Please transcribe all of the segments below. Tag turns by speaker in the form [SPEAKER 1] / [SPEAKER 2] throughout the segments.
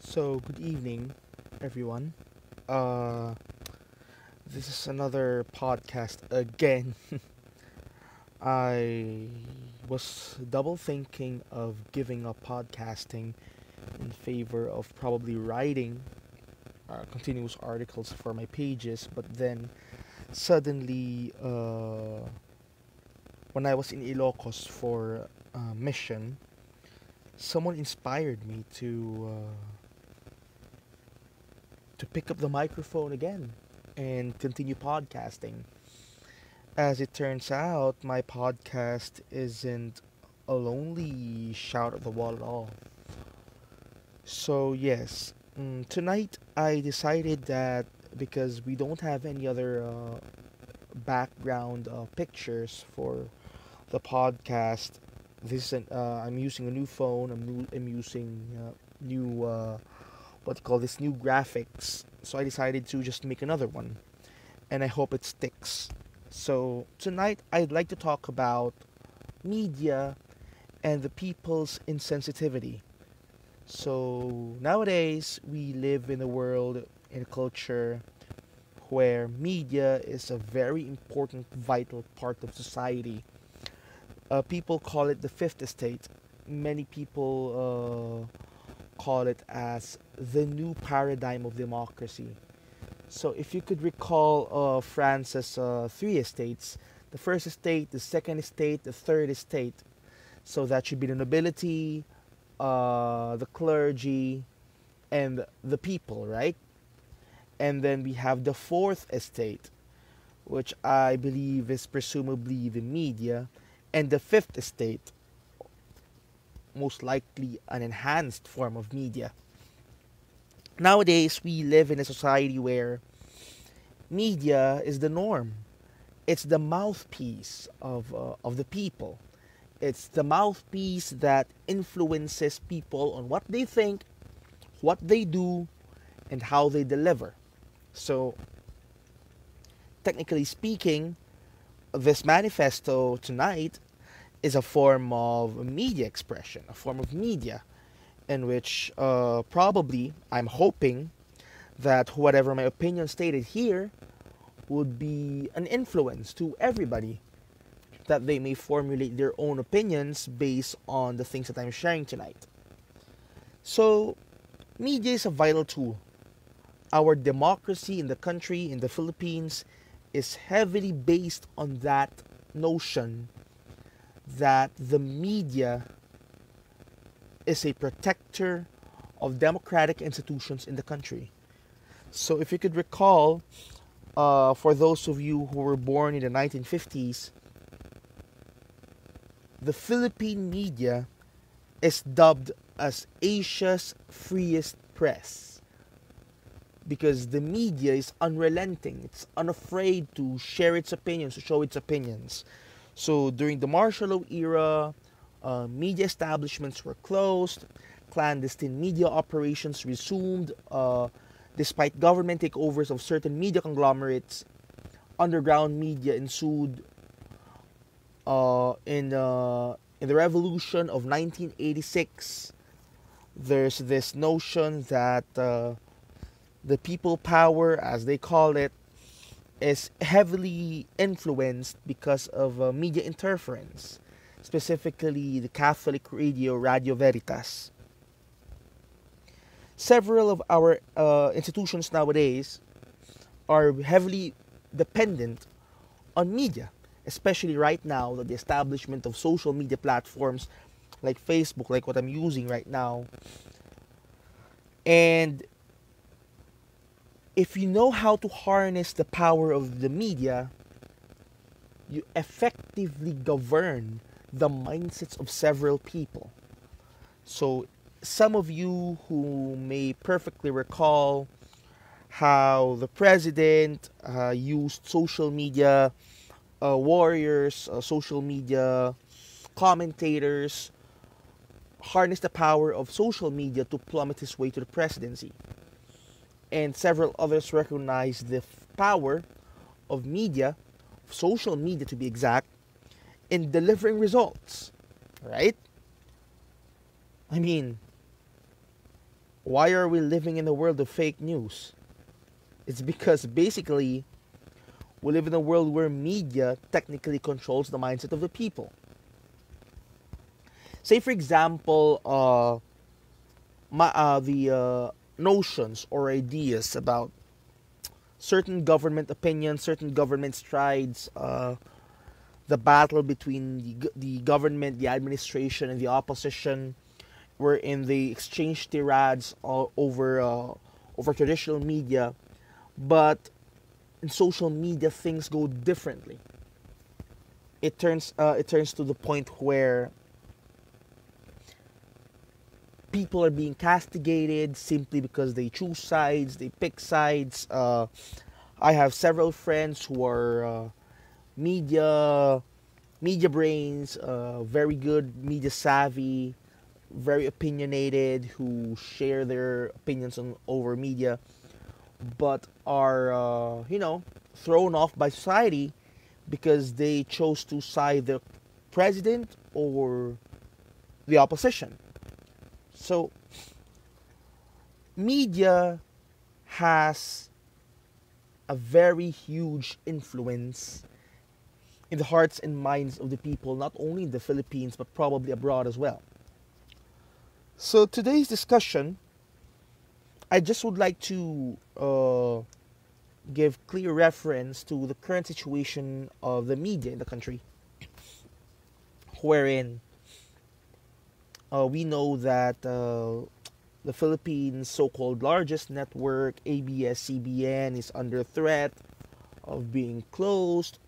[SPEAKER 1] So, good evening, everyone. Uh, this is another podcast again. I was double thinking of giving up podcasting in favor of probably writing continuous articles for my pages, but then suddenly, when I was in Ilocos for mission, someone inspired me to pick up the microphone again and continue podcasting. As it turns out, my podcast isn't a lonely shout at the wall at all. So, yes, tonight I decided that because we don't have any other background pictures for the podcast, I'm using a new phone, I'm using new what do you call this, new graphics. So I decided to just make another one, and I hope it sticks. So tonight I'd like to talk about media and the people's insensitivity. So nowadays we live in a world, in a culture where media is a very important, vital part of society. People call it the fifth estate. Many people call it as the new paradigm of democracy. So, if you could recall France's three estates, the first estate, the second estate, the third estate. So, that should be the nobility, the clergy, and the people, right? And then we have the fourth estate, which I believe is presumably the media, and the fifth estate, most likely an enhanced form of media. Nowadays, we live in a society where media is the norm. It's the mouthpiece of the people. It's the mouthpiece that influences people on what they think, what they do, and how they deliver. So, technically speaking, this manifesto tonight is a form of media expression, a form of media in which probably I'm hoping that whatever my opinion stated here would be an influence to everybody, that they may formulate their own opinions based on the things that I'm sharing tonight. So, media is a vital tool. Our democracy in the country, in the Philippines, is heavily based on that notion that the media is a protector of democratic institutions in the country. So, if you could recall, for those of you who were born in the 1950s, the Philippine media is dubbed as Asia's freest press because the media is unrelenting, it's unafraid to share its opinions, to show its opinions. So during the martial law era, media establishments were closed, clandestine media operations resumed, despite government takeovers of certain media conglomerates. Underground media ensued in the revolution of 1986. There's this notion that the people power, as they call it, is heavily influenced because of media interference, specifically the Catholic radio, Radio Veritas. Several of our institutions nowadays are heavily dependent on media, especially right now that the establishment of social media platforms like Facebook, like what I'm using right now. And if you know how to harness the power of the media, you effectively govern the mindsets of several people. So, some of you who may perfectly recall how the president used social media warriors, social media commentators, harnessed the power of social media to plummet his way to the presidency. And several others recognize the power of media, social media to be exact, in delivering results, right? I mean, Why are we living in a world of fake news? It's because basically we live in a world where media technically controls the mindset of the people. Say, for example, the notions or ideas about certain government opinions, certain government strides, the battle between the government, the administration, and the opposition, wherein they exchange tirades over traditional media, but in social media things go differently. It turns to the point where people are being castigated simply because they choose sides, they pick sides. I have several friends who are media media brains, very good media savvy, very opinionated, who share their opinions on over media, but are thrown off by society because they chose to side the president or the opposition. So media has a very huge influence in the hearts and minds of the people, not only in the Philippines but probably abroad as well. So today's discussion, I just would like to give clear reference to the current situation of the media in the country, wherein we know that the Philippines' so-called largest network, ABS-CBN, is under threat of being closed,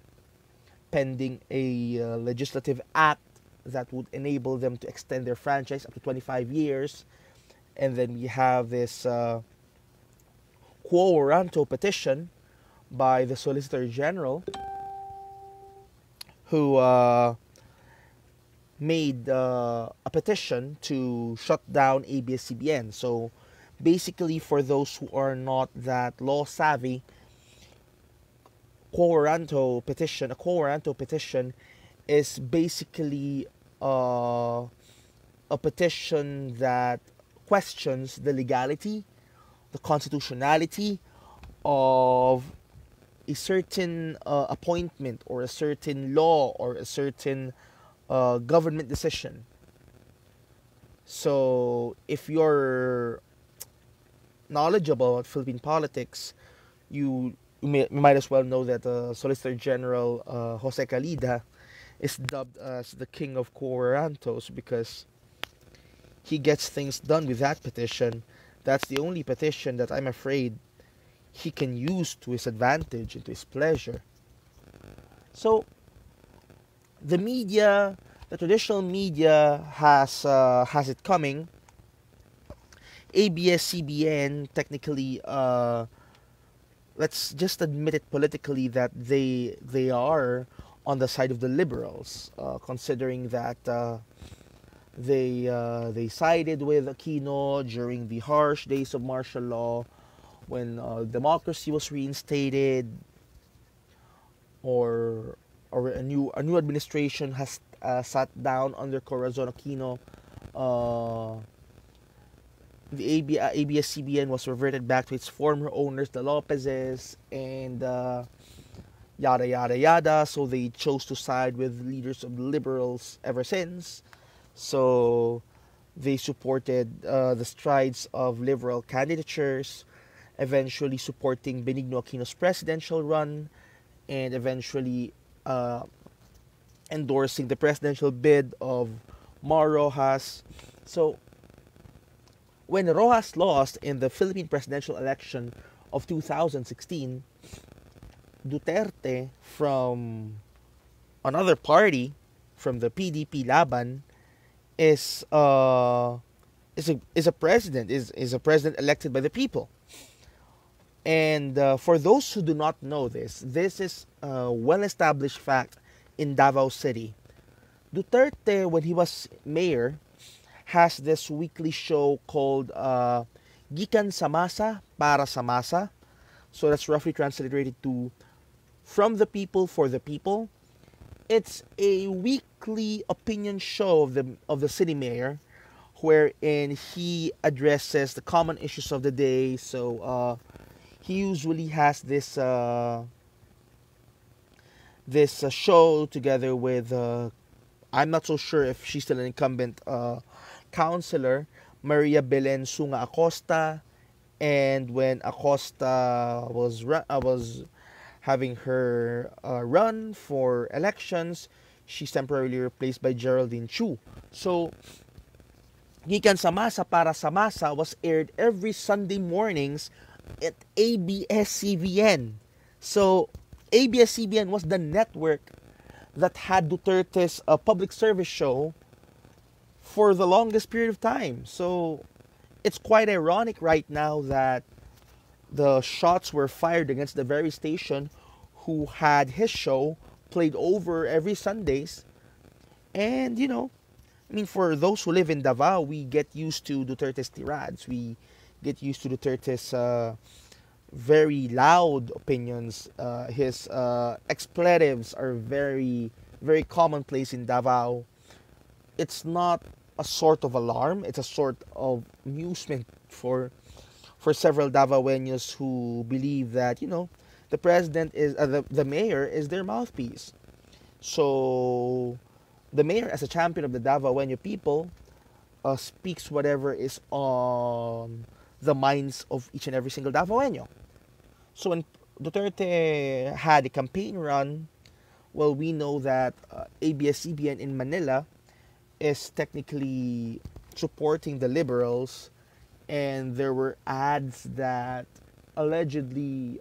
[SPEAKER 1] pending a legislative act that would enable them to extend their franchise up to 25 years. And then we have this quo warranto petition by the Solicitor General, who made a petition to shut down ABS-CBN. So basically, for those who are not that law savvy, a quo warranto petition is basically a petition that questions the legality, the constitutionality of a certain appointment or a certain law or a certain government decision. So if you're knowledgeable about Philippine politics, you might as well know that Solicitor General Jose Calida is dubbed as the king of quorantos because he gets things done with that petition. That's the only petition that I'm afraid he can use to his advantage and to his pleasure. So the media, the traditional media has it coming. ABS-CBN technically, let's just admit it politically that they are on the side of the liberals, considering that they sided with Aquino during the harsh days of martial law, when democracy was reinstated, or a new administration has sat down under Corazon Aquino. The ABS-CBN was reverted back to its former owners, the Lopezes, and yada yada yada. So they chose to side with leaders of the liberals ever since. So they supported the strides of liberal candidatures, eventually supporting Benigno Aquino's presidential run, and eventually endorsing the presidential bid of Mar Rojas. So when Rojas lost in the Philippine presidential election of 2016, Duterte, from another party, from the PDP Laban, is a president, is a president elected by the people. And for those who do not know this is a well-established fact in Davao City. Duterte, when he was mayor, has this weekly show called Gikan sa Masa para sa Masa. So that's roughly translated to From the People for the People. It's a weekly opinion show of the city mayor, wherein he addresses the common issues of the day. So he usually has this show together with I'm not so sure if she's still an incumbent counselor, Maria Belen Sunga Acosta. And when Acosta was having her run for elections, she's temporarily replaced by Geraldine Chu. So, Gikan sa Masa para sa Masa was aired every Sunday mornings at ABS-CBN. So, ABS-CBN was the network that had Duterte's public service show for the longest period of time. So, it's quite ironic right now that the shots were fired against the very station who had his show played over every Sundays. And, I mean, for those who live in Davao, we get used to Duterte's tirades. We get used to Duterte's very loud opinions. His expletives are very, very commonplace in Davao. It's not a sort of alarm. It's a sort of amusement for several Davaoenos who believe that, the president is, the mayor is their mouthpiece. So, the mayor, as a champion of the Davaoeno people, speaks whatever is on the minds of each and every single Davaoeno. So, when Duterte had a campaign run, well, we know that ABS-CBN in Manila is technically supporting the liberals, and there were ads that allegedly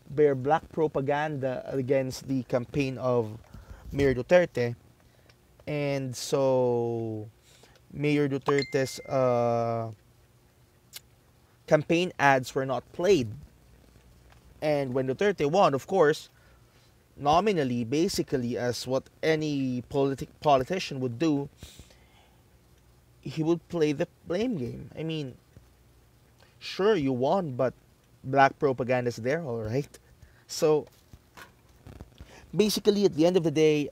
[SPEAKER 1] bear black propaganda against the campaign of Mayor Duterte. And so Mayor Duterte's campaign ads were not played. And when Duterte won, of course, nominally, basically, as what any politician would do, he would play the blame game. I mean, sure, you won, but black propaganda is there, all right? So, basically, at the end of the day,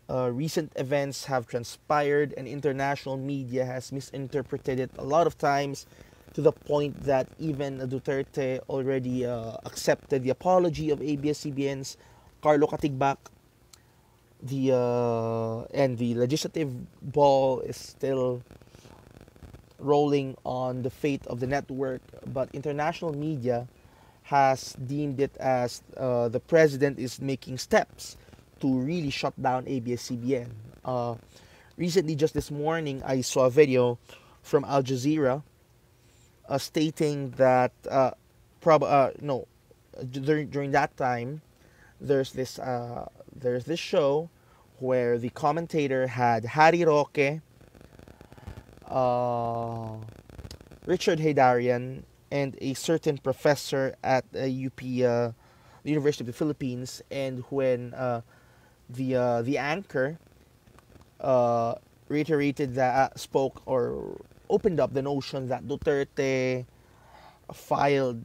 [SPEAKER 1] recent events have transpired, and international media has misinterpreted it a lot of times, to the point that even Duterte already accepted the apology of ABS-CBN's Carlo Katigbak. And the legislative ball is still rolling on the fate of the network, but international media has deemed it as the president is making steps to really shut down ABS-CBN. Recently, just this morning, I saw a video from Al Jazeera stating that during that time, there's this show where the commentator had Harry Roque, Richard Haydarian, and a certain professor at UP, the University of the Philippines. And when the anchor reiterated that, spoke or opened up the notion that Duterte filed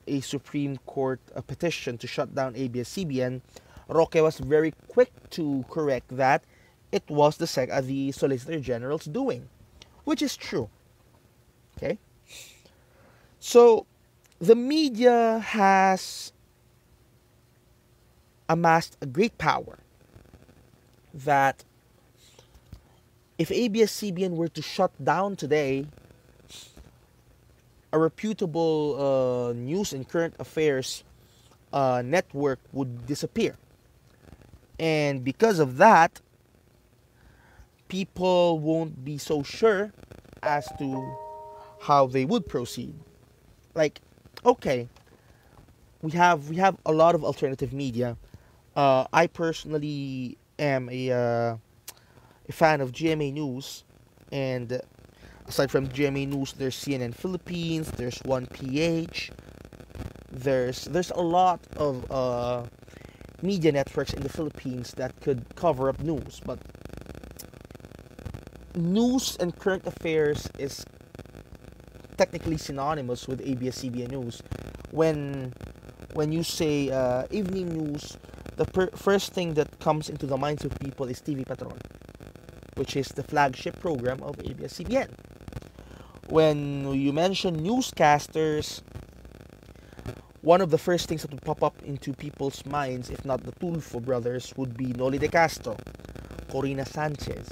[SPEAKER 1] a Supreme Court petition to shut down ABS-CBN, Roque was very quick to correct that it was the Solicitor General's doing, which is true. Okay? So, the media has amassed a great power that if ABS-CBN were to shut down today, a reputable news and current affairs network would disappear. And because of that, people won't be so sure as to how they would proceed. Like, okay, we have a lot of alternative media. I personally am a fan of GMA News, and aside from GMA News, there's CNN Philippines, there's 1PH, there's a lot of media networks in the Philippines that could cover up news, but news and current affairs is technically synonymous with ABS-CBN News. When you say evening news, the first thing that comes into the minds of people is TV Patron. which is the flagship program of ABS-CBN. When you mention newscasters, one of the first things that would pop up into people's minds, if not the Tulfo brothers, would be Noli de Castro, Corina Sanchez.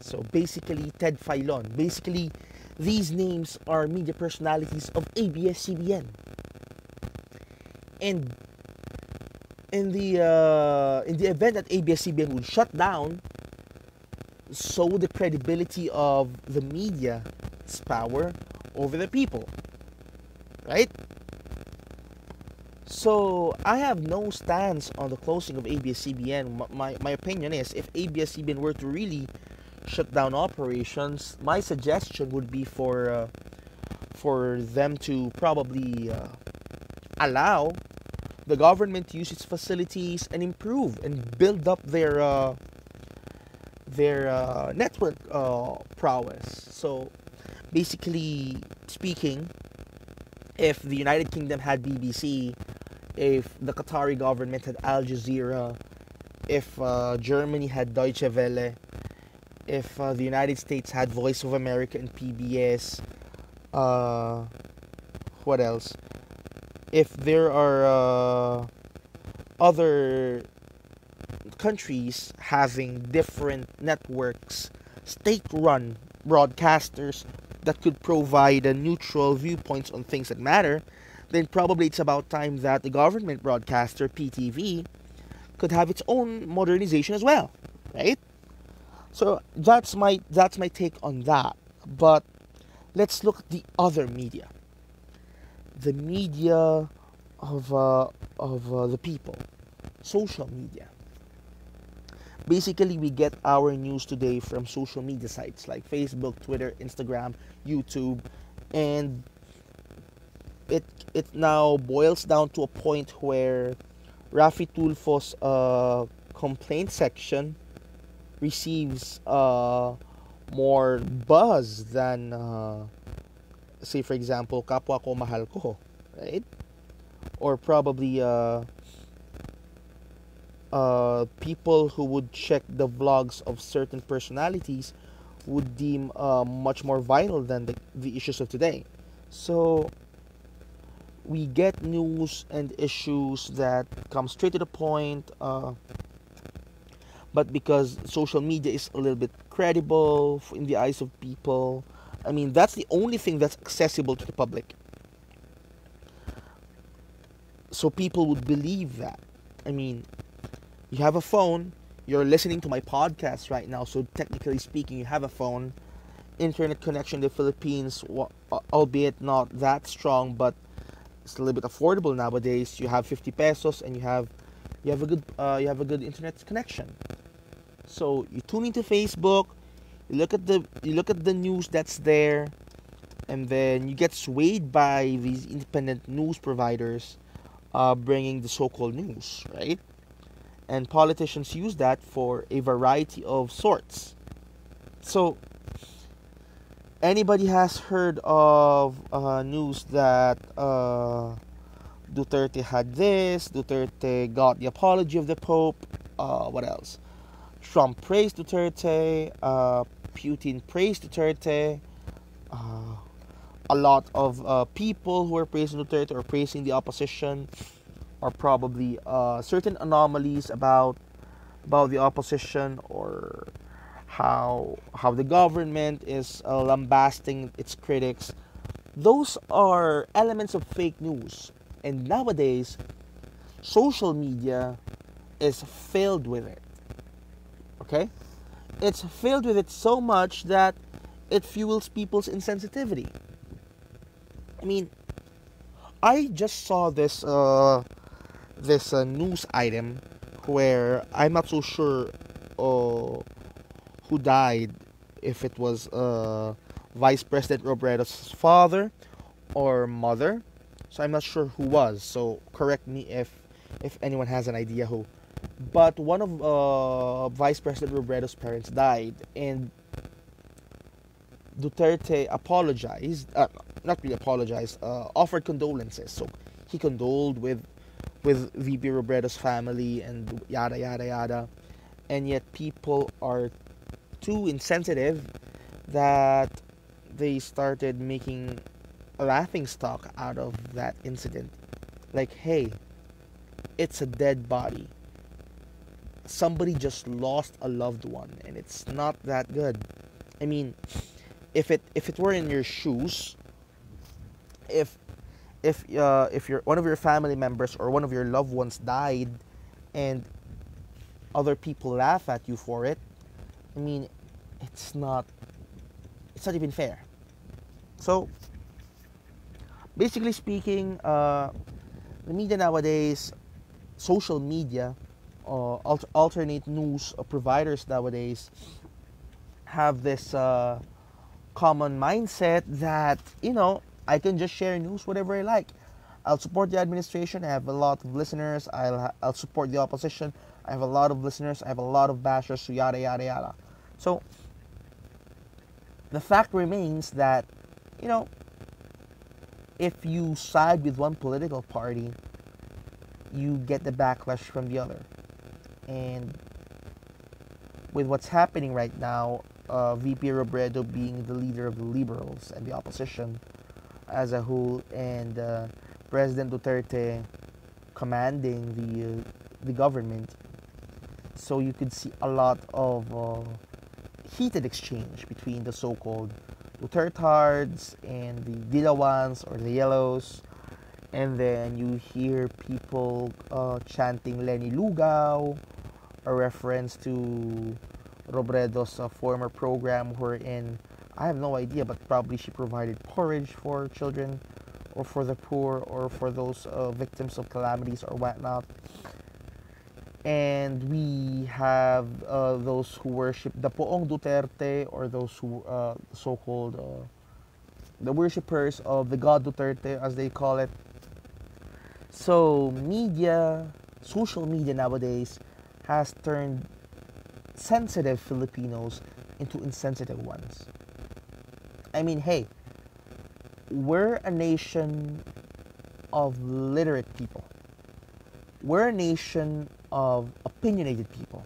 [SPEAKER 1] So basically, Ted Filon. Basically, these names are media personalities of ABS-CBN. And in the event that ABS-CBN would shut down, so would the credibility of the media's power over the people, right? So I have no stance on the closing of ABS-CBN. My opinion is, if ABS-CBN were to really shut down operations, my suggestion would be for them to probably allow the government to use its facilities and improve and build up their network prowess. So basically speaking, if the United Kingdom had BBC, if the Qatari government had Al Jazeera, if Germany had Deutsche Welle, if the United States had Voice of America and PBS, what else? If there are other countries having different networks, state-run broadcasters that could provide a neutral viewpoints on things that matter, then probably it's about time that the government broadcaster, PTV, could have its own modernization as well, right? So that's my take on that. But let's look at the other media, the media of the people, social media. Basically, we get our news today from social media sites like Facebook, Twitter, Instagram, YouTube, and it now boils down to a point where Rafi Tulfo's complaint section receives more buzz than, say for example, Kapwa Ko Mahal Ko, right? Or probably people who would check the vlogs of certain personalities would deem much more vital than the issues of today. So we get news and issues that come straight to the point, but because social media is a little bit credible in the eyes of people, I mean, that's the only thing that's accessible to the public. So people would believe that. I mean, you have a phone, you're listening to my podcast right now, so technically speaking, you have a phone, internet connection in the Philippines, albeit not that strong, but it's a little bit affordable nowadays. You have 50 pesos and you have a good internet connection. So you tune into Facebook, you look at the news that's there, and then you get swayed by these independent news providers bringing the so-called news, right? And politicians use that for a variety of sorts. So anybody has heard of news that Duterte had this, Duterte got the apology of the Pope, what else? Trump praised Duterte, Putin praised Duterte, a lot of people who are praising Duterte or praising the opposition are probably certain anomalies about the opposition, or how the government is lambasting its critics. Those are elements of fake news, and nowadays social media is filled with it. Okay, it's filled with it so much that it fuels people's insensitivity. I mean, I just saw this news item where I'm not so sure who died, if it was Vice President Robredo's father or mother. So I'm not sure who was. So correct me if anyone has an idea who. But one of Vice President Robredo's parents died, and Duterte apologized. Not really apologized. Offered condolences. So he condoled with VP Robredo's family and yada yada yada. And yet people are too insensitive that they started making a laughing stock out of that incident. Like, hey, it's a dead body. Somebody just lost a loved one, and it's not that good. I mean, if it were in your shoes, if if your one of your family members or one of your loved ones died, and other people laugh at you for it, I mean, it's not it's not even fair. So basically speaking, the media nowadays, social media, alternate news providers nowadays have this common mindset that, I can just share news whatever I like. I'll support the administration. I have a lot of listeners. I'll support the opposition. I have a lot of listeners. I have a lot of bashers. So yada yada yada. So the fact remains that, you know if you side with one political party, you get the backlash from the other. And with what's happening right now, VP Robredo being the leader of the liberals and the opposition as a whole, and President Duterte commanding the government, so you could see a lot of heated exchange between the so-called Dutertards and the Dilawans or the Yellows, and then you hear people chanting Lenny Lugaw, a reference to Robredo's former program wherein, I have no idea, but probably she provided porridge for children or for the poor or for those victims of calamities or whatnot. And we have those who worship the Poong Duterte, or those who so-called the worshippers of the God Duterte, as they call it. So social media nowadays has turned sensitive Filipinos into insensitive ones. I mean, hey, we're a nation of literate people. We're a nation of opinionated people.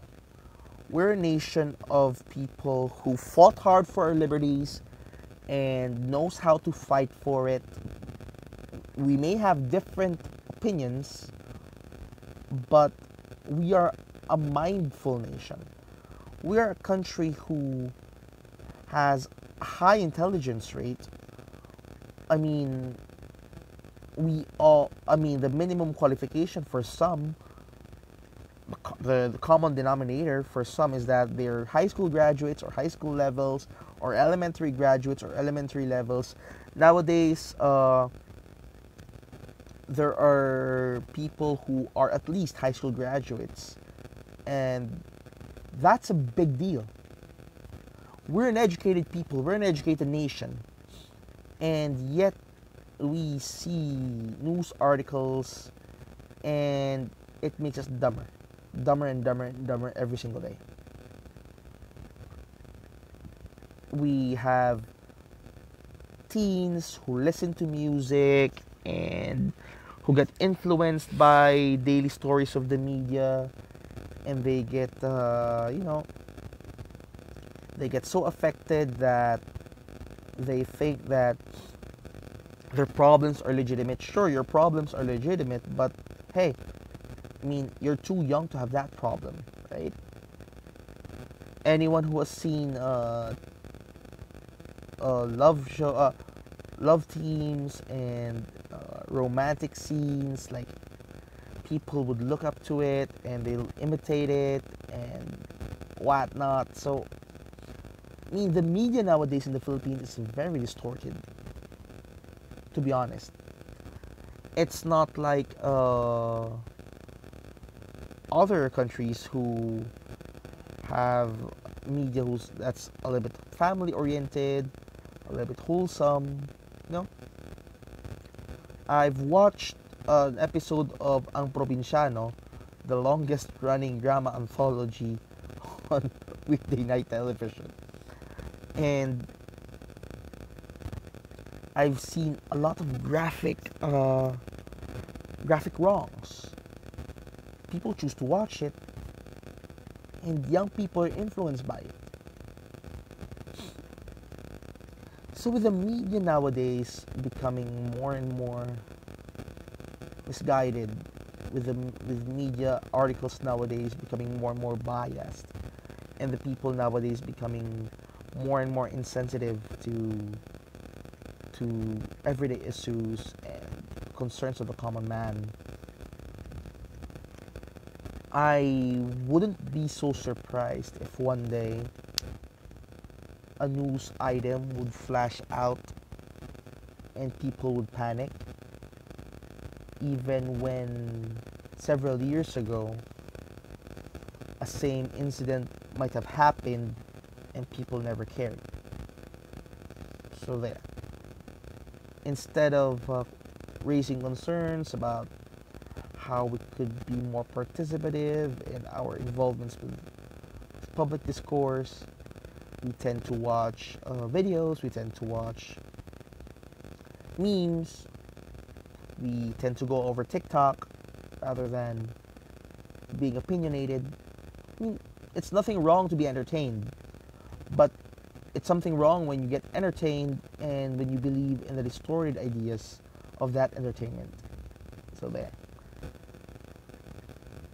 [SPEAKER 1] We're a nation of people who fought hard for our liberties and knows how to fight for it. We may have different opinions, but we are a mindful nation. We are a country who has a high intelligence rate. I mean, the minimum qualification for some, the common denominator for some is that they're high school graduates or high school levels, or elementary graduates or elementary levels. Nowadays, there are people who are at least high school graduates, and that's a big deal. We're an educated people, we're an educated nation, and yet we see news articles and it makes us dumber and dumber and dumber every single day. We have teens who listen to music and who get influenced by daily stories of the media, and they get they get so affected that they think that their problems are legitimate. Sure, your problems are legitimate, but hey, I mean, you're too young to have that problem, right? Anyone who has seen love teams and romantic scenes, like, people would look up to it and they'll imitate it and whatnot. So, I mean, the media nowadays in the Philippines is very distorted, to be honest. It's not like other countries who have media that's a little bit family oriented, a little bit wholesome. I've watched an episode of Ang Probinsyano, the longest running drama anthology on weekday night television, and I've seen a lot of graphic wrongs. People choose to watch it, and young people are influenced by it. So with the media nowadays becoming more and more misguided, with media articles nowadays becoming more and more biased, and the people nowadays becoming more and more insensitive to everyday issues and concerns of the common man, I wouldn't be so surprised if one day a news item would flash out and people would panic, even when several years ago a same incident might have happened and people never cared. So there. Instead of raising concerns about how we could be more participative in our involvements with public discourse, we tend to watch videos, we tend to watch memes, we tend to go over TikTok rather than being opinionated. I mean, it's nothing wrong to be entertained, but it's something wrong when you get entertained and when you believe in the distorted ideas of that entertainment. So there.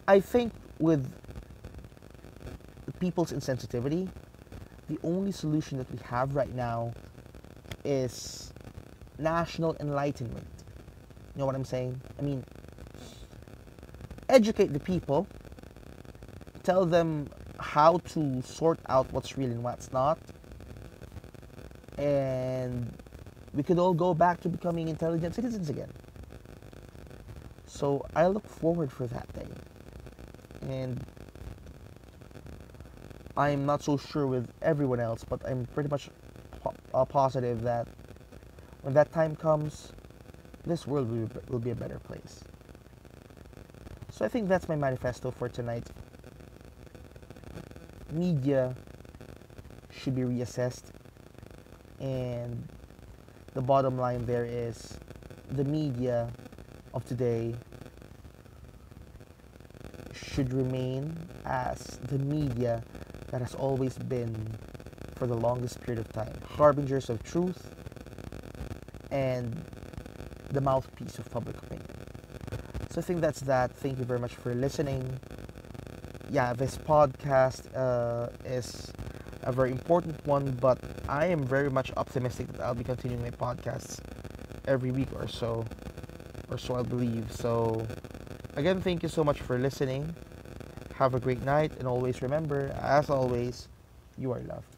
[SPEAKER 1] I think with people's insensitivity, the only solution that we have right now is national enlightenment. You know what I'm saying? I mean, educate the people, tell them how to sort out what's real and what's not, and we could all go back to becoming intelligent citizens again. So I look forward for that day. And I'm not so sure with everyone else, but I'm pretty much positive that when that time comes, this world will be a better place. So I think that's my manifesto for tonight. Media should be reassessed, and the bottom line there is the media of today should remain as the media that has always been for the longest period of time, harbingers of truth and the mouthpiece of public opinion. So I think that's that. Thank you very much for listening. Yeah, this podcast is a very important one, but I am very much optimistic that I'll be continuing my podcasts every week or so I believe. So again, thank you so much for listening. Have a great night, and always remember, as always, you are loved.